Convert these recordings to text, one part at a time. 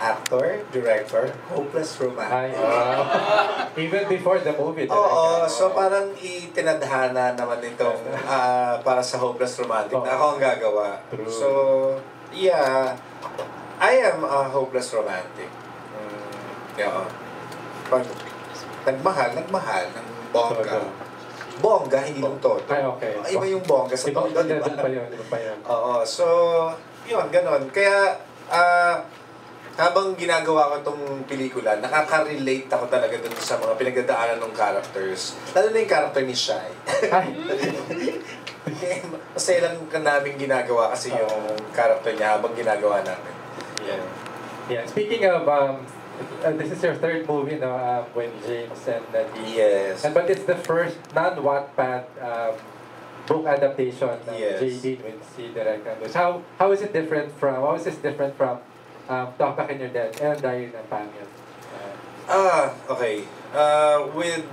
actor, director, hopeless romantic. Even before the movie. Oo, so parang itinadhana naman itong para sa hopeless romantic na ako ang gagawa. True. So, yeah, I am a hopeless romantic. Yeah. Pag nagmahal ng bongga. Bongga, hindi lang todo. Ay, okay. Iba yung bongga sa todo, di ba? Iba pa yun. Oo, so, yun, ganon. Kaya, habang ginagawa ko itong pelikula, nakaka-relate ako talaga dun sa mga pinagdadaanan ng characters. Lalo na yung character ni Shai. Masaya lang ka namin ginagawa kasi yung character niya habang ginagawa namin. Yeah. Speaking of, this is your third movie, no? When James and Nadine. Yes. But it's the first non-Wattpad book adaptation ng JD when si Direk Andres. How is it different from? How is this different from Talk Back in Your Dead and Diary ng Pangit? Okay. With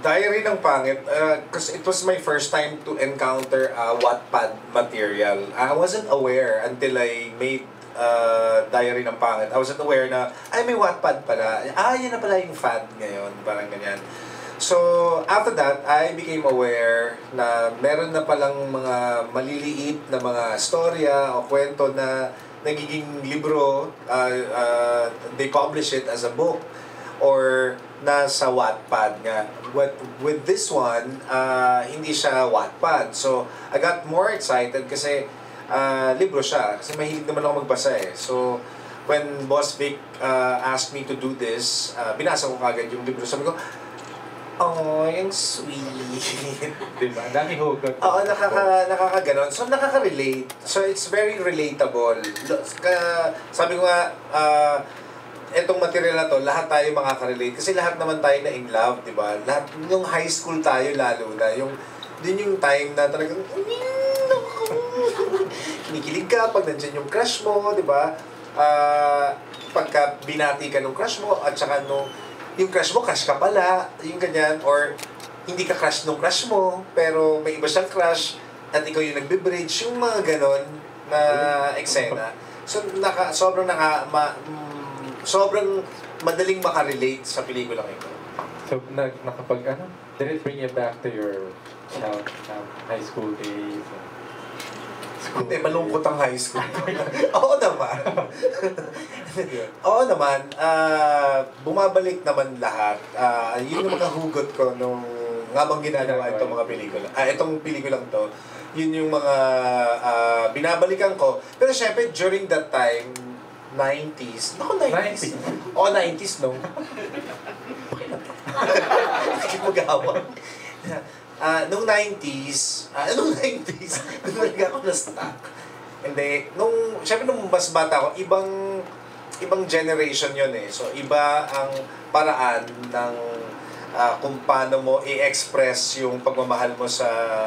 Diary ng Pangit, because it was my first time to encounter Wattpad material. I wasn't aware until I made Diary ng Pangit. I wasn't aware na, may Wattpad pala. Yun na pala yung fad ngayon. Parang ganyan. So, after that, I became aware na meron na palang mga maliliit na mga storya o kwento na nagiging libro. They publish it as a book or nasa Wattpad nga. With this one, hindi siya Wattpad. So, I got more excited kasi libro siya. Kasi mahilig naman ako magbasa eh. So, when Boss Vic asked me to do this, binasa ko kagad yung libro. Sabi ko, yung sweet. Diba? Dami hugot. Oo, nakakaganon. So, nakaka-relate. So, it's very relatable. Sabi ko nga, etong material na to, lahat tayo makaka-relate. Kasi lahat naman tayo na in love, di ba? Lahat, yung high school tayo lalo na. Din yung time na talagang, kinikilig ka pag nandiyan yung crush mo, di ba? Pagka binati ka nung crush mo, at saka yung crush mo, crush ka pala, yung ganyan, or hindi ka crush nung crush mo, pero may iba siyang crush, at ikaw yung nagbe-bridge, yung mga ganon na eksena. So, sobrang madaling makarelate sa pelikulang ito. So, did it bring you back to your high school days? Hindi, malungkot ang high school. Oo naman. Oo naman. Bumabalik naman lahat. Yun yung mga hugot ko nung ngabang ginagawa itong mga pelikula. Itong pelikulang to. Yun yung mga binabalikan ko. Pero syempre, during that time, 90s. Naku, 90s. Oo, 90s, no? Hindi mag-awa. Nung 90s, nung talaga ako na-stuck. Hindi, syempre nung mas bata ako, ibang generation yun eh. So, iba ang paraan ng kung paano mo i-express yung pagmamahal mo sa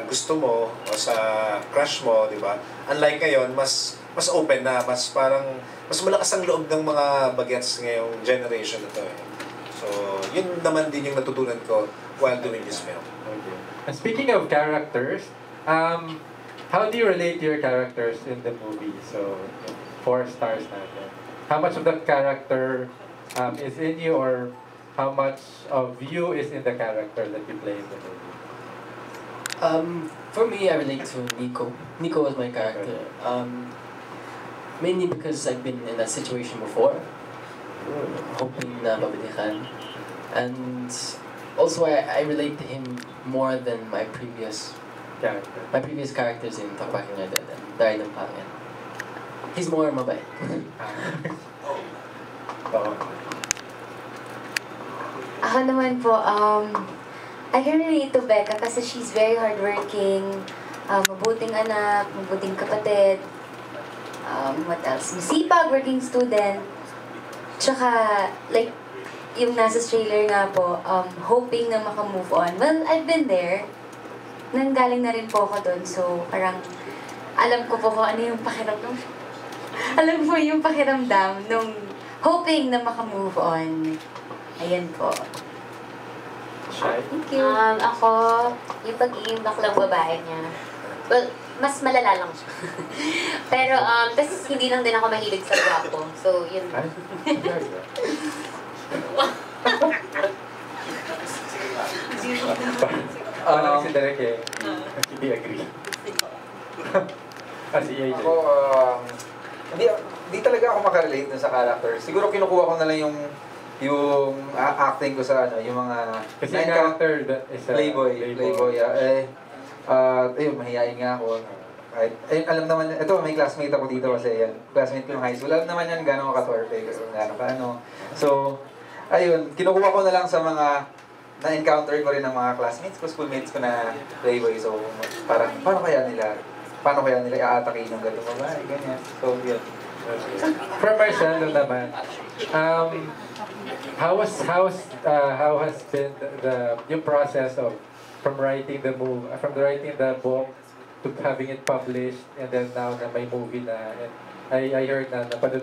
gusto mo o sa crush mo, di ba? Unlike ngayon, mas open na, mas malakas ang loob ng mga bagets ngayong generation na to eh. So, yun naman din yung natutunan ko while doing this film. Okay. And speaking of characters, how do you relate to your characters in the movie? So, 4 stars natin. How much of that character is in you, or how much of you is in the character that you play in the movie? For me, I relate to Nico. Nico was my character. Mainly because I've been in that situation before. Hoping na mabalikan. And also I relate to him more than my previous characters in Talk Back in Your Dead and Diary ng Pangit. He's more mabait. Ako naman po, I can relate to Becca kasi she's very hardworking, mabuting anak, mabuting kapatid, what else? Masipag, working student. Tsaka, like, yung nasa trailer nga po, hoping na maka-move on. Well, I've been there. Nanggaling na rin po ako doon. So, parang, alam ko po kung ano yung pakiramdam. Alam mo yung pakiramdam nung hoping na maka-move on. Ayan po. Shy? Thank you. Ako, yung pagiging baklang babae niya. Well, mas malala lang siya. Pero, tas hindi lang din ako mahilig sa gwapo. So, yun. Ay, parang si Derek eh, hindi agree. Si AJ. Ako, hindi talaga ako makarelate dun sa character. Siguro kinukuha ko na lang yung acting ko sa yung mga Kasi yung character that is a playboy. Ayun, mahihain nga ako. Kahit, alam naman, ito may classmate ako dito kasi yan. Classmate ko ng high school. Alam naman yan gano'n ka-torpe, gano'n ka-ano. So, ayun, kinukuha ko na lang sa mga na-encounter ko rin ng mga classmates ko, schoolmates ko na playboy. So, parang, paano kaya nila i-aatake ng gano'ng babae, ganyan. So, yun. For Marcelo naman, how has been yung process of from writing the book to having it published and then now na may movie na, and I heard na napanood